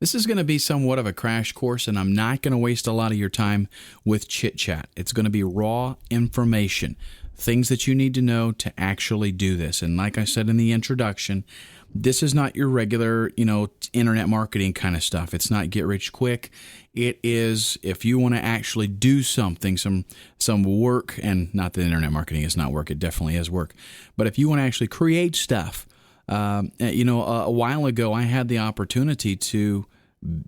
This is going to be somewhat of a crash course, and I'm not going to waste a lot of your time with chit-chat. It's going to be raw information, things that you need to know to actually do this. And like I said in the introduction, this is not your regular, internet marketing kind of stuff. It's not get rich quick. It is if you want to actually do something, some work, and not that internet marketing is not work. It definitely is work. But if you want to actually create stuff, a while ago I had the opportunity to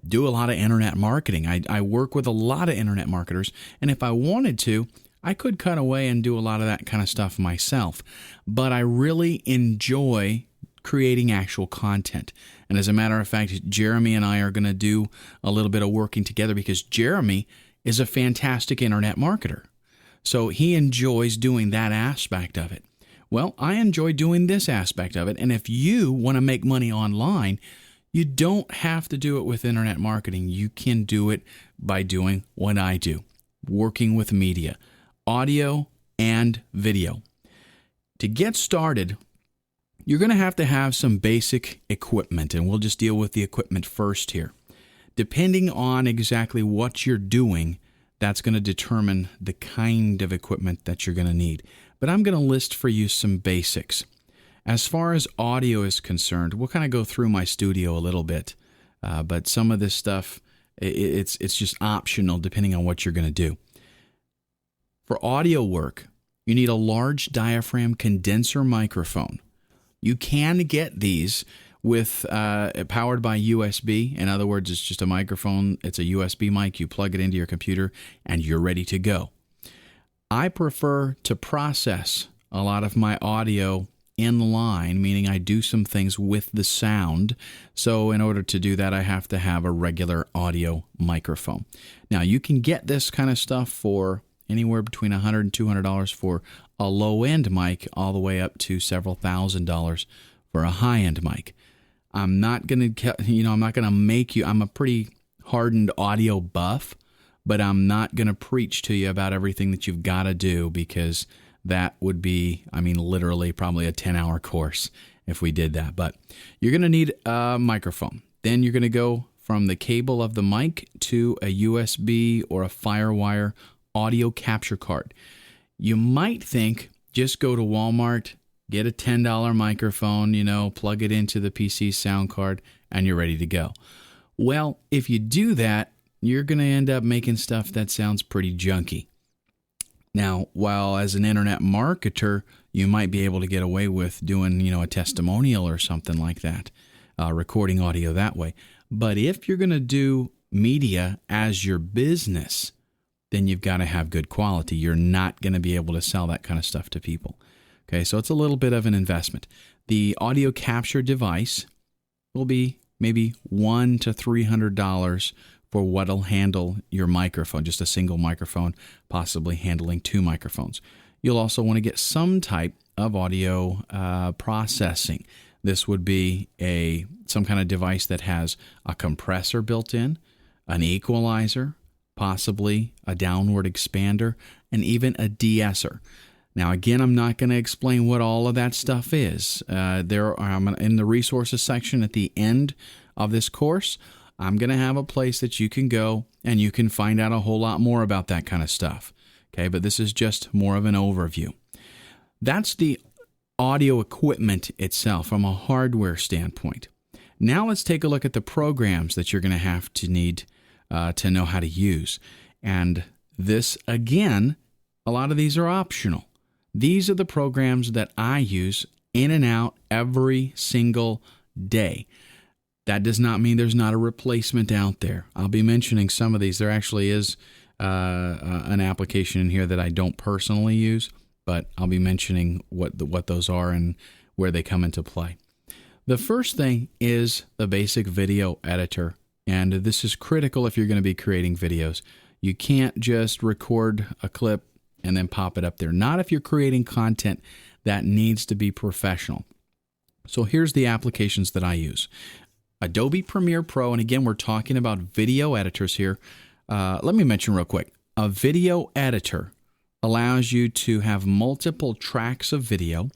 do a lot of internet marketing. I work with a lot of internet marketers, and if I wanted to, I could cut away and do a lot of that kind of stuff myself. But I really enjoy creating actual content. And as a matter of fact, Jeremy and I are going to do a little bit of working together because Jeremy is a fantastic internet marketer. So he enjoys doing that aspect of it. Well, I enjoy doing this aspect of it. And if you want to make money online, you don't have to do it with internet marketing. You can do it by doing what I do, working with media, audio and video. To get started, you're going to have some basic equipment, and we'll just deal with the equipment first here. Depending on exactly what you're doing, that's going to determine the kind of equipment that you're going to need. But I'm going to list for you some basics. As far as audio is concerned, we'll kind of go through my studio a little bit, but some of this stuff, it's just optional depending on what you're going to do. For audio work, you need a large diaphragm condenser microphone. You can get these with powered by USB. In other words, it's just a microphone. It's a USB mic. You plug it into your computer, and you're ready to go. I prefer to process a lot of my audio in line, meaning I do some things with the sound. So in order to do that, I have to have a regular audio microphone. Now, you can get this kind of stuff for anywhere between $100 and $200 for a low-end mic, all the way up to several $1,000s for a high-end mic. I'm not going to make you, I'm a pretty hardened audio buff, but I'm not going to preach to you about everything that you've got to do, because that would be, literally probably a 10-hour course if we did that. But you're going to need a microphone. Then you're going to go from the cable of the mic to a USB or a FireWire audio capture card. You might think just go to Walmart, get a $10 microphone, plug it into the PC sound card, and you're ready to go. Well, if you do that, you're going to end up making stuff that sounds pretty junky. Now, while as an internet marketer, you might be able to get away with doing, a testimonial or something like that, recording audio that way. But if you're going to do media as your business, then you've got to have good quality. You're not going to be able to sell that kind of stuff to people. Okay, so it's a little bit of an investment. The audio capture device will be maybe $100 to $300 for what'll handle your microphone, just a single microphone, possibly handling two microphones. You'll also want to get some type of audio processing. This would be some kind of device that has a compressor built in, an equalizer, possibly a downward expander, and even a de-esser. Now, again, I'm not going to explain what all of that stuff is. In the resources section at the end of this course, I'm going to have a place that you can go and you can find out a whole lot more about that kind of stuff. Okay, but this is just more of an overview. That's the audio equipment itself from a hardware standpoint. Now let's take a look at the programs that you're going to have to need to know how to use. And this, again, a lot of these are optional. These are the programs that I use in and out every single day. That does not mean there's not a replacement out there. I'll be mentioning some of these. There actually is an application in here that I don't personally use, but I'll be mentioning what those are and where they come into play. The first thing is the basic video editor, and this is critical if you're going to be creating videos. You can't just record a clip and then pop it up there. Not if you're creating content that needs to be professional. So here's the applications that I use. Adobe Premiere Pro, and again, we're talking about video editors here. Let me mention real quick. A video editor allows you to have multiple tracks of video.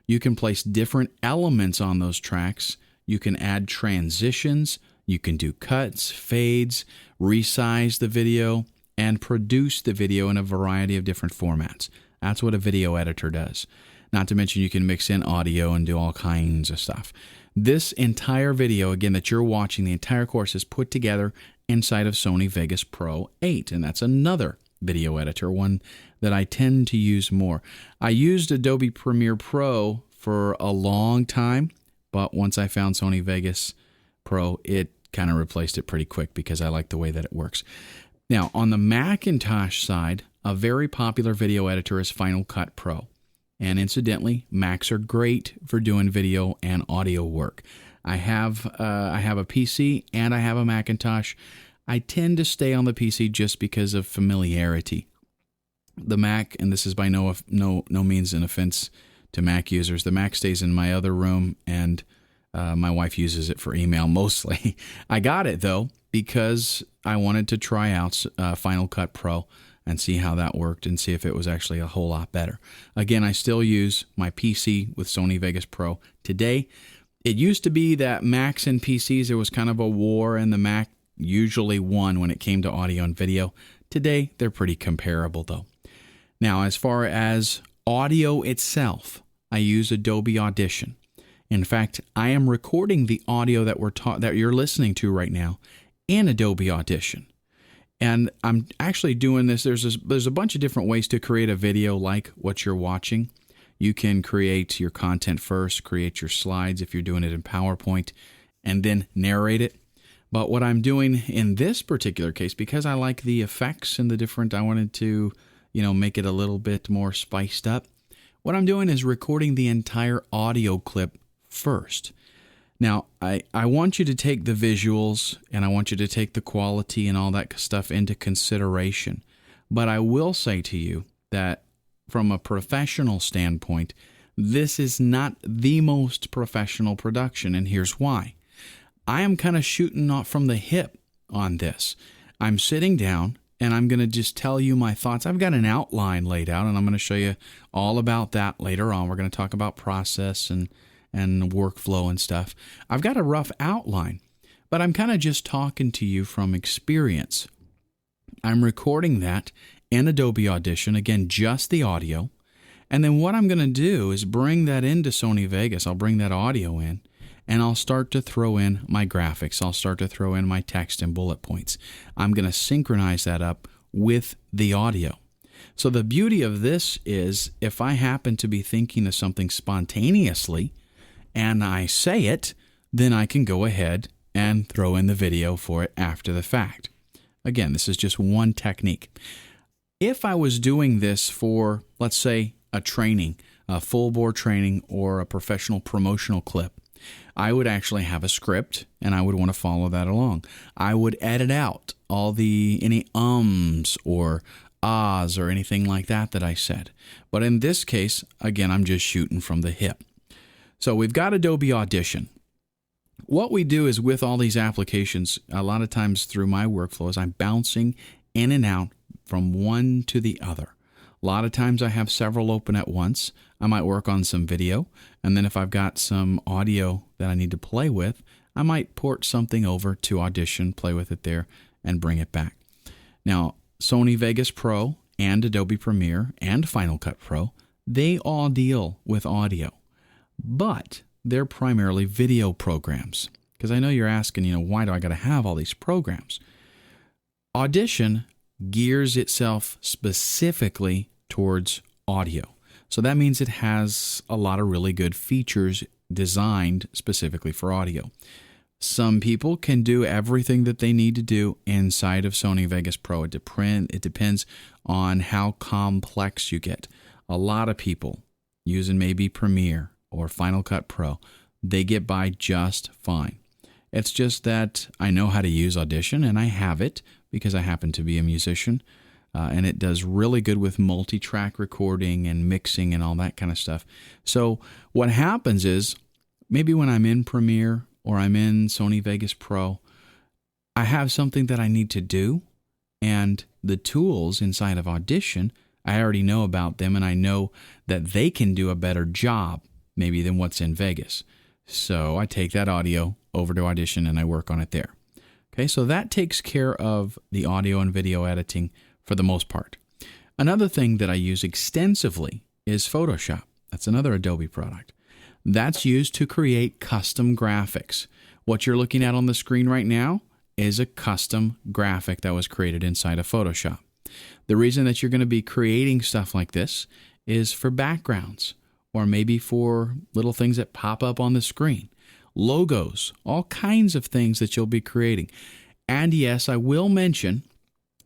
You can place different elements on those tracks. You can add transitions. You can do cuts, fades, resize the video, and produce the video in a variety of different formats. That's what a video editor does. Not to mention you can mix in audio and do all kinds of stuff. This entire video, again, that you're watching, the entire course is put together inside of Sony Vegas Pro 8, and that's another video editor, one that I tend to use more. I used Adobe Premiere Pro for a long time, but once I found Sony Vegas Pro, it kind of replaced it pretty quick because I like the way that it works. Now, on the Macintosh side, a very popular video editor is Final Cut Pro. And incidentally, Macs are great for doing video and audio work. I have a PC and I have a Macintosh. I tend to stay on the PC just because of familiarity. The Mac, and this is by no means an offense to Mac users, the Mac stays in my other room, and my wife uses it for email mostly. I got it, though, because I wanted to try out Final Cut Pro and see how that worked and see if it was actually a whole lot better. Again, I still use my PC with Sony Vegas Pro today. It used to be that Macs and PCs, there was kind of a war, and the Mac usually won when it came to audio and video. Today, they're pretty comparable, though. Now, as far as audio itself, I use Adobe Audition. In fact, I am recording the audio that you're listening to right now in Adobe Audition. And I'm actually doing this. There's a bunch of different ways to create a video like what you're watching. You can create your content first, create your slides if you're doing it in PowerPoint, and then narrate it. But what I'm doing in this particular case, because I like the effects and I wanted to, make it a little bit more spiced up. What I'm doing is recording the entire audio clip first. Now, I want you to take the visuals and I want you to take the quality and all that stuff into consideration. But I will say to you that from a professional standpoint, this is not the most professional production, and here's why. I am kind of shooting off from the hip on this. I'm sitting down and I'm going to just tell you my thoughts. I've got an outline laid out, and I'm going to show you all about that later on. We're going to talk about process and workflow and stuff. I've got a rough outline, but I'm kind of just talking to you from experience. I'm recording that in Adobe Audition, again, just the audio. And then what I'm going to do is bring that into Sony Vegas. I'll bring that audio in, and I'll start to throw in my graphics. I'll start to throw in my text and bullet points. I'm going to synchronize that up with the audio. So the beauty of this is if I happen to be thinking of something spontaneously, and I say it, then I can go ahead and throw in the video for it after the fact. Again, this is just one technique. If I was doing this for, let's say, a training, a full bore training or a professional promotional clip, I would actually have a script and I would want to follow that along. I would edit out any ums or ahs or anything like that I said. But in this case, again, I'm just shooting from the hip. So we've got Adobe Audition. What we do is with all these applications, a lot of times through my workflows, I'm bouncing in and out from one to the other. A lot of times I have several open at once. I might work on some video, and then if I've got some audio that I need to play with, I might port something over to Audition, play with it there, and bring it back. Now, Sony Vegas Pro and Adobe Premiere and Final Cut Pro, they all deal with audio. But they're primarily video programs. Because I know you're asking, why do I got to have all these programs? Audition gears itself specifically towards audio. So that means it has a lot of really good features designed specifically for audio. Some people can do everything that they need to do inside of Sony Vegas Pro. It depends on how complex you get. A lot of people using maybe Premiere or Final Cut Pro, they get by just fine. It's just that I know how to use Audition, and I have it because I happen to be a musician, and it does really good with multi-track recording and mixing and all that kind of stuff. So what happens is maybe when I'm in Premiere or I'm in Sony Vegas Pro, I have something that I need to do, and the tools inside of Audition, I already know about them, and I know that they can do a better job maybe than what's in Vegas. So I take that audio over to Audition and I work on it there. Okay, so that takes care of the audio and video editing for the most part. Another thing that I use extensively is Photoshop. That's another Adobe product. That's used to create custom graphics. What you're looking at on the screen right now is a custom graphic that was created inside of Photoshop. The reason that you're going to be creating stuff like this is for backgrounds, or maybe for little things that pop up on the screen, logos, all kinds of things that you'll be creating. And yes, I will mention,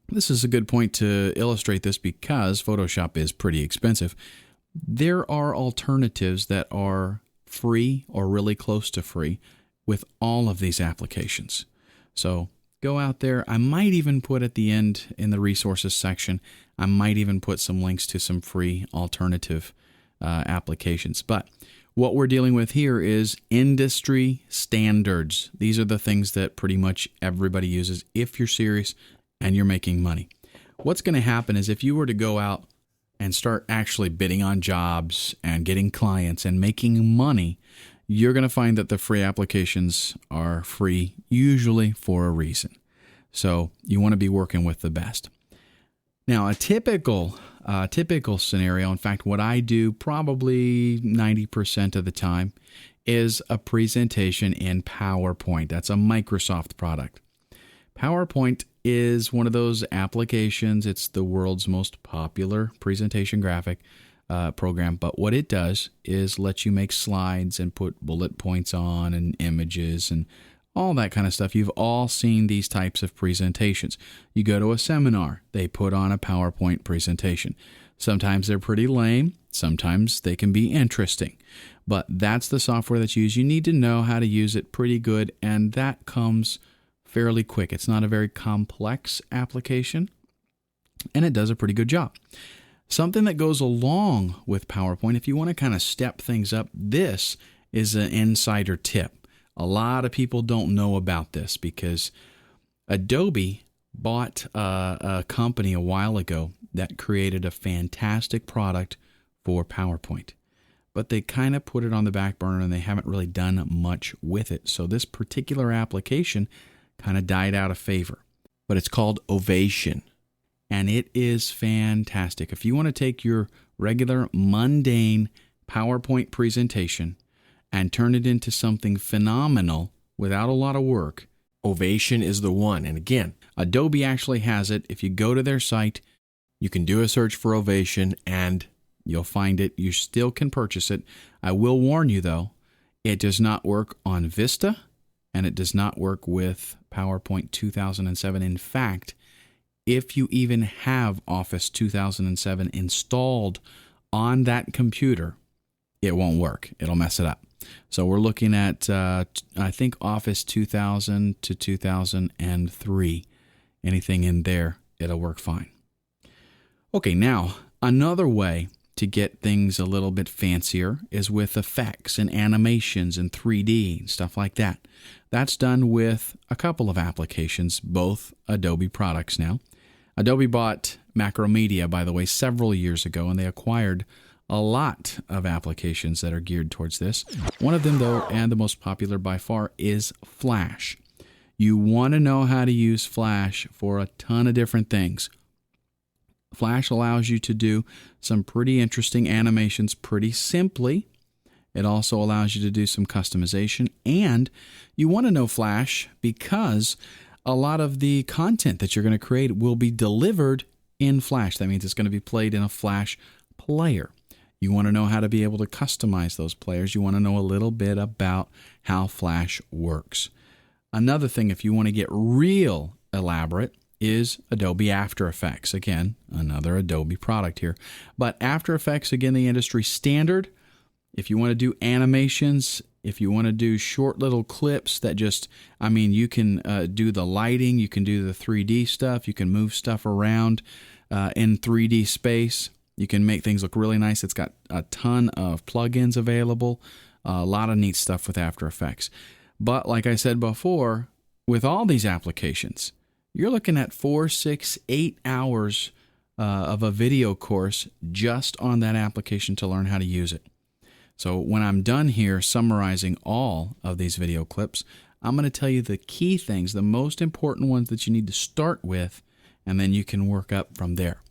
this is a good point to illustrate this because Photoshop is pretty expensive. There are alternatives that are free or really close to free with all of these applications. So go out there. I might even put at the end in the resources section, I might even put some links to some free alternative applications. But what we're dealing with here is industry standards. These are the things that pretty much everybody uses if you're serious and you're making money. What's going to happen is if you were to go out and start actually bidding on jobs and getting clients and making money, you're going to find that the free applications are free, usually for a reason. So you want to be working with the best. Now, a typical scenario, in fact, what I do probably 90% of the time is a presentation in PowerPoint. That's a Microsoft product. PowerPoint is one of those applications. It's the world's most popular presentation graphic program. But what it does is let you make slides and put bullet points on and images and all that kind of stuff. You've all seen these types of presentations. You go to a seminar, they put on a PowerPoint presentation. Sometimes they're pretty lame. Sometimes they can be interesting. But that's the software that's used. You need to know how to use it pretty good, and that comes fairly quick. It's not a very complex application, and it does a pretty good job. Something that goes along with PowerPoint, if you want to kind of step things up, this is an insider tip. A lot of people don't know about this because Adobe bought a company a while ago that created a fantastic product for PowerPoint. But they kind of put it on the back burner and they haven't really done much with it. So this particular application kind of died out of favor. But it's called Ovation. And it is fantastic. If you want to take your regular mundane PowerPoint presentation and turn it into something phenomenal without a lot of work, Ovation is the one. And again, Adobe actually has it. If you go to their site, you can do a search for Ovation and you'll find it. You still can purchase it. I will warn you, though, it does not work on Vista and it does not work with PowerPoint 2007. In fact, if you even have Office 2007 installed on that computer, it won't work. It'll mess it up. So we're looking at, I think, Office 2000 to 2003. Anything in there, it'll work fine. Okay, now, another way to get things a little bit fancier is with effects and animations and 3D and stuff like that. That's done with a couple of applications, both Adobe products now. Adobe bought Macromedia, by the way, several years ago, and they acquired a lot of applications that are geared towards this. One of them, though, and the most popular by far, is Flash. You want to know how to use Flash for a ton of different things. Flash allows you to do some pretty interesting animations pretty simply. It also allows you to do some customization, and you want to know Flash because a lot of the content that you're going to create will be delivered in Flash. That means it's going to be played in a Flash player. You want to know how to be able to customize those players. You want to know a little bit about how Flash works. Another thing, if you want to get real elaborate, is Adobe After Effects. Again, another Adobe product here. But After Effects, again, the industry standard. If you want to do animations, if you want to do short little clips that just, you can do the lighting, you can do the 3D stuff, you can move stuff around in 3D space. You can make things look really nice. It's got a ton of plugins available, a lot of neat stuff with After Effects. But like I said before, with all these applications, you're looking at 4, 6, 8 hours of a video course just on that application to learn how to use it. So when I'm done here summarizing all of these video clips, I'm going to tell you the key things, the most important ones that you need to start with, and then you can work up from there.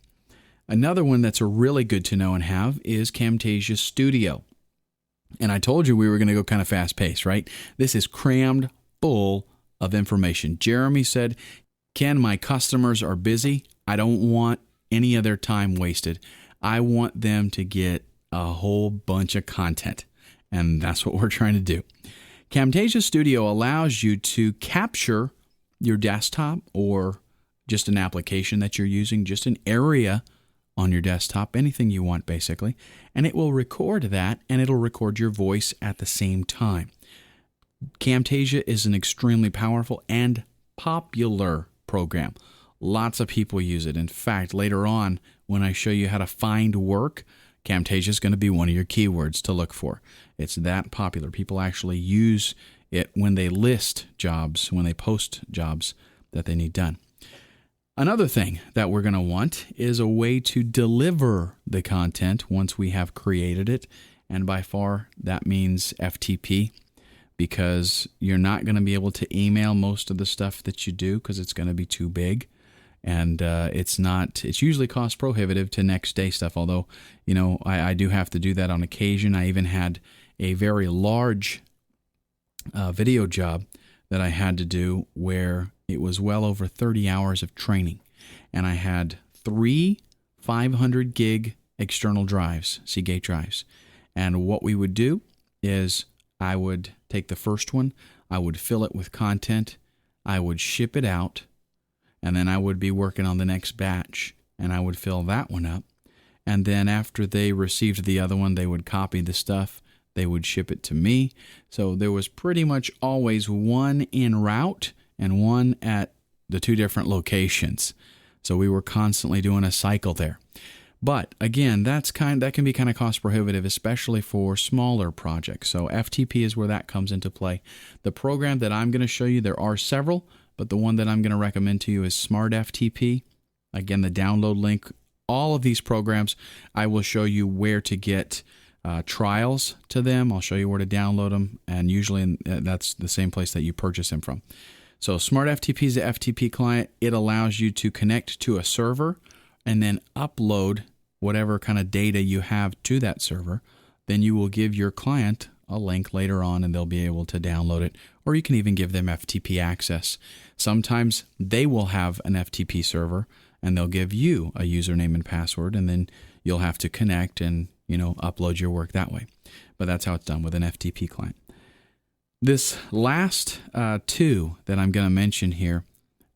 Another one that's really good to know and have is Camtasia Studio. And I told you we were going to go kind of fast-paced, right? This is crammed full of information. Jeremy said, Ken, my customers are busy. I don't want any of their time wasted. I want them to get a whole bunch of content. And that's what we're trying to do. Camtasia Studio allows you to capture your desktop or just an application that you're using, just an area on your desktop, anything you want basically, and it will record that and it'll record your voice at the same time. Camtasia is an extremely powerful and popular program. Lots of people use it. In fact, later on, when I show you how to find work, Camtasia is going to be one of your keywords to look for. It's that popular. People actually use it when they list jobs, when they post jobs that they need done. Another thing that we're going to want is a way to deliver the content once we have created it. And by far, that means FTP, because you're not going to be able to email most of the stuff that you do because it's going to be too big. And it's usually cost prohibitive to next day stuff. Although, I do have to do that on occasion. I even had a very large video job that I had to do where it was well over 30 hours of training. And I had 3 500 gig external drives, Seagate drives. And what we would do is I would take the first one, I would fill it with content, I would ship it out, and then I would be working on the next batch, and I would fill that one up. And then after they received the other one, they would copy the stuff, they would ship it to me. So there was pretty much always one en route and one at the 2 different locations. So we were constantly doing a cycle there. But again, that can be kind of cost prohibitive, especially for smaller projects. So FTP is where that comes into play. The program that I'm going to show you, there are several, but the one that I'm going to recommend to you is Smart FTP. Again, the download link, all of these programs, I will show you where to get trials to them. I'll show you where to download them, and usually that's the same place that you purchase them from. So Smart FTP is the FTP client. It allows you to connect to a server and then upload whatever kind of data you have to that server. Then you will give your client a link later on and they'll be able to download it, or you can even give them FTP access. Sometimes they will have an FTP server and they'll give you a username and password, and then you'll have to connect and upload your work that way. But that's how it's done with an FTP client. This last 2 that I'm going to mention here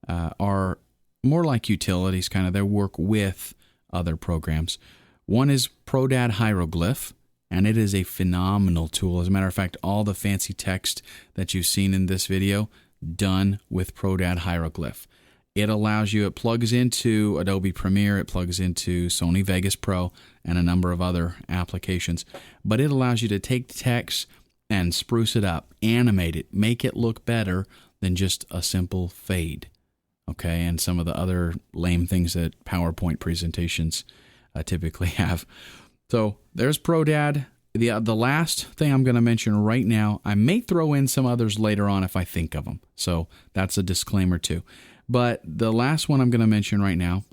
are more like utilities, kind of. They work with other programs. One is ProDAD Hieroglyph, and it is a phenomenal tool. As a matter of fact, all the fancy text that you've seen in this video, done with ProDAD Hieroglyph. It allows you, it plugs into Adobe Premiere, it plugs into Sony Vegas Pro, and a number of other applications. But it allows you to take text and spruce it up, animate it, make it look better than just a simple fade. Okay, and some of the other lame things that PowerPoint presentations typically have. So there's ProDAD. The last thing I'm going to mention right now, I may throw in some others later on if I think of them. So that's a disclaimer too. But the last one I'm going to mention right now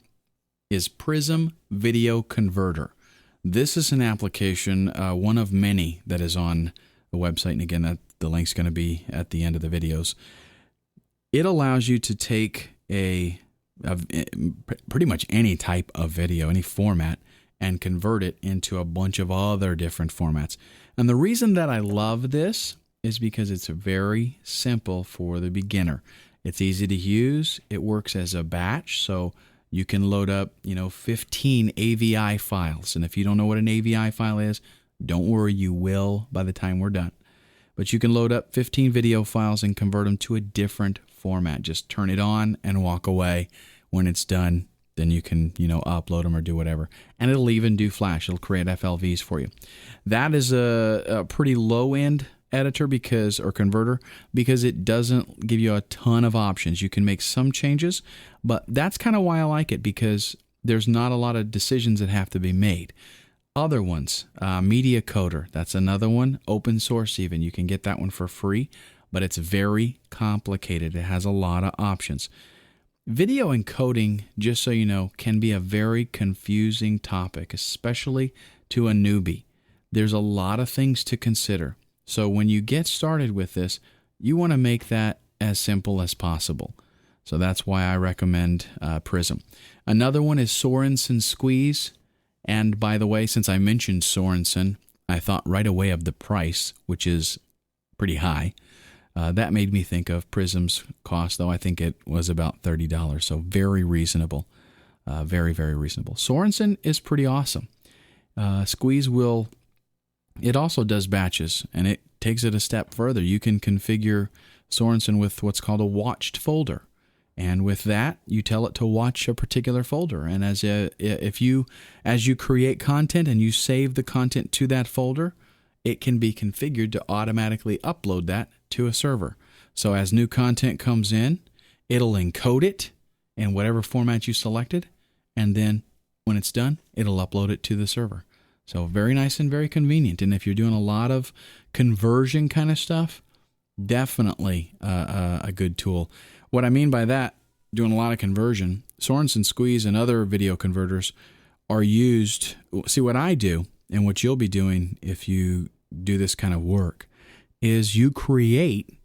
is Prism Video Converter. This is an application, one of many that is on the website. And again, the link's going to be at the end of the videos. It allows you to take pretty much any type of video, any format, and convert it into a bunch of other different formats. And the reason that I love this is because it's very simple for the beginner. It's easy to use. It works as a batch, so you can load up, 15 AVI files. And if you don't know what an AVI file is, don't worry, you will by the time we're done. But you can load up 15 video files and convert them to a different format. Just turn it on and walk away. When it's done, then you can, upload them or do whatever. And it'll even do Flash. It'll create FLVs for you. That is a pretty low-end editor or converter because it doesn't give you a ton of options. You can make some changes, but that's kind of why I like it, because there's not a lot of decisions that have to be made. Other ones, Media Coder, that's another one, open source even. You can get that one for free, but it's very complicated. It has a lot of options. Video encoding, just so you know, can be a very confusing topic, especially to a newbie. There's a lot of things to consider. So when you get started with this, you want to make that as simple as possible. So that's why I recommend Prism. Another one is Sorensen Squeeze. And by the way, since I mentioned Sorensen, I thought right away of the price, which is pretty high. That made me think of Prism's cost, though I think it was about $30. So very reasonable. Very, very reasonable. Sorensen is pretty awesome. Squeeze it also does batches, and it takes it a step further. You can configure Sorensen with what's called a watched folder. And with that, you tell it to watch a particular folder. And as you create content and you save the content to that folder, it can be configured to automatically upload that to a server. So as new content comes in, it'll encode it in whatever format you selected, and then when it's done, it'll upload it to the server. So very nice and very convenient. And if you're doing a lot of conversion kind of stuff, definitely a good tool. What I mean by that, doing a lot of conversion, Sorensen Squeeze and other video converters are used. See, what I do and what you'll be doing if you do this kind of work is you create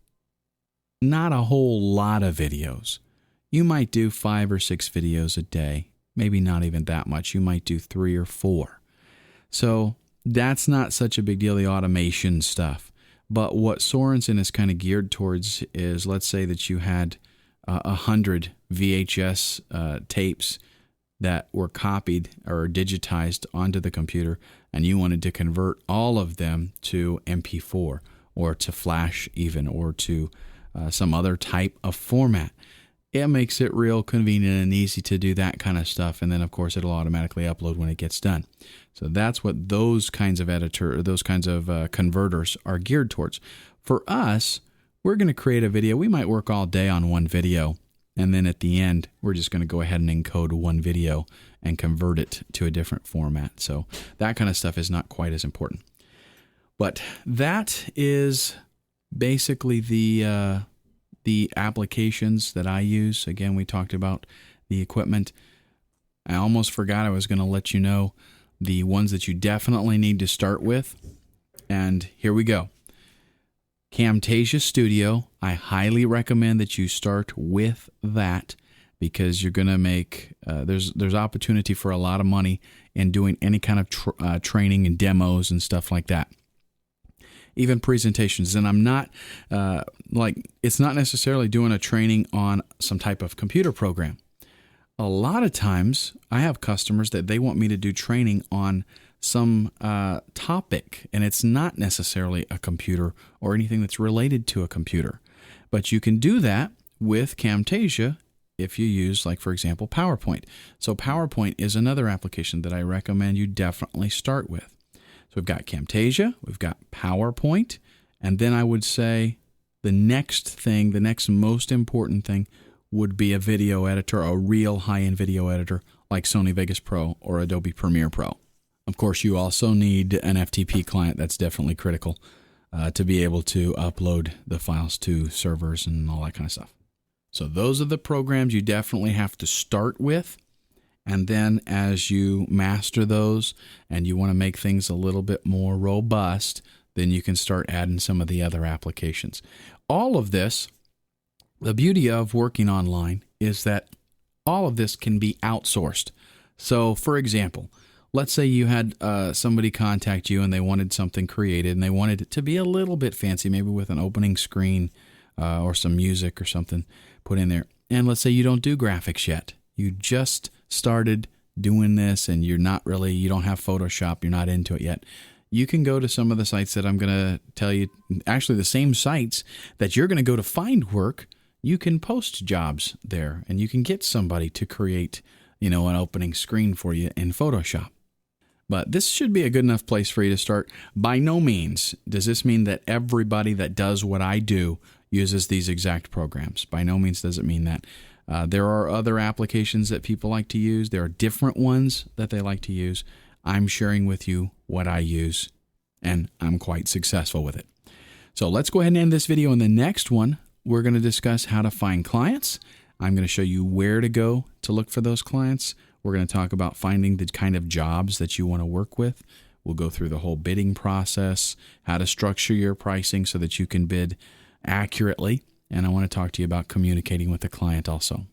not a whole lot of videos. You might do 5 or 6 videos a day, maybe not even that much. You might do 3 or 4. So that's not such a big deal, the automation stuff. But what Sorensen is kind of geared towards is, let's say that you had 100 VHS tapes that were copied or digitized onto the computer, and you wanted to convert all of them to MP4 or to Flash even, or to some other type of format. It makes it real convenient and easy to do that kind of stuff. And then, of course, it'll automatically upload when it gets done. So that's what those kinds of converters are geared towards. For us, we're going to create a video. We might work all day on one video, and then at the end, we're just going to go ahead and encode one video and convert it to a different format. So that kind of stuff is not quite as important. But that is basically the applications that I use. Again, we talked about the equipment. I almost forgot I was going to let you know the ones that you definitely need to start with. And here we go. Camtasia Studio. I highly recommend that you start with that, because you're going to make, there's opportunity for a lot of money in doing any kind of training and demos and stuff like that. Even presentations. And I'm not, it's not necessarily doing a training on some type of computer program. A lot of times I have customers that they want me to do training on some topic, and it's not necessarily a computer or anything that's related to a computer. But you can do that with Camtasia if you use, like, for example, PowerPoint. So PowerPoint is another application that I recommend you definitely start with. So we've got Camtasia, we've got PowerPoint, and then I would say the next most important thing would be a video editor, a real high-end video editor like Sony Vegas Pro or Adobe Premiere Pro. Of course, you also need an FTP client. That's definitely critical to be able to upload the files to servers and all that kind of stuff. So those are the programs you definitely have to start with. And then as you master those and you want to make things a little bit more robust, then you can start adding some of the other applications. All of this, the beauty of working online is that all of this can be outsourced. So, for example, let's say you had somebody contact you and they wanted something created and they wanted it to be a little bit fancy, maybe with an opening screen or some music or something put in there. And let's say you don't do graphics yet. You just started doing this and you don't have Photoshop, you're not into it yet. You can go to some of the sites that I'm going to tell you, actually the same sites that you're going to go to find work. You can post jobs there and you can get somebody to create, an opening screen for you in Photoshop. But this should be a good enough place for you to start. By no means does this mean that everybody that does what I do uses these exact programs. By no means does it mean that. There are other applications that people like to use. There are different ones that they like to use. I'm sharing with you what I use, and I'm quite successful with it. So let's go ahead and end this video. In the next one, we're going to discuss how to find clients. I'm going to show you where to go to look for those clients. We're going to talk about finding the kind of jobs that you want to work with. We'll go through the whole bidding process, how to structure your pricing so that you can bid accurately. And I want to talk to you about communicating with the client also.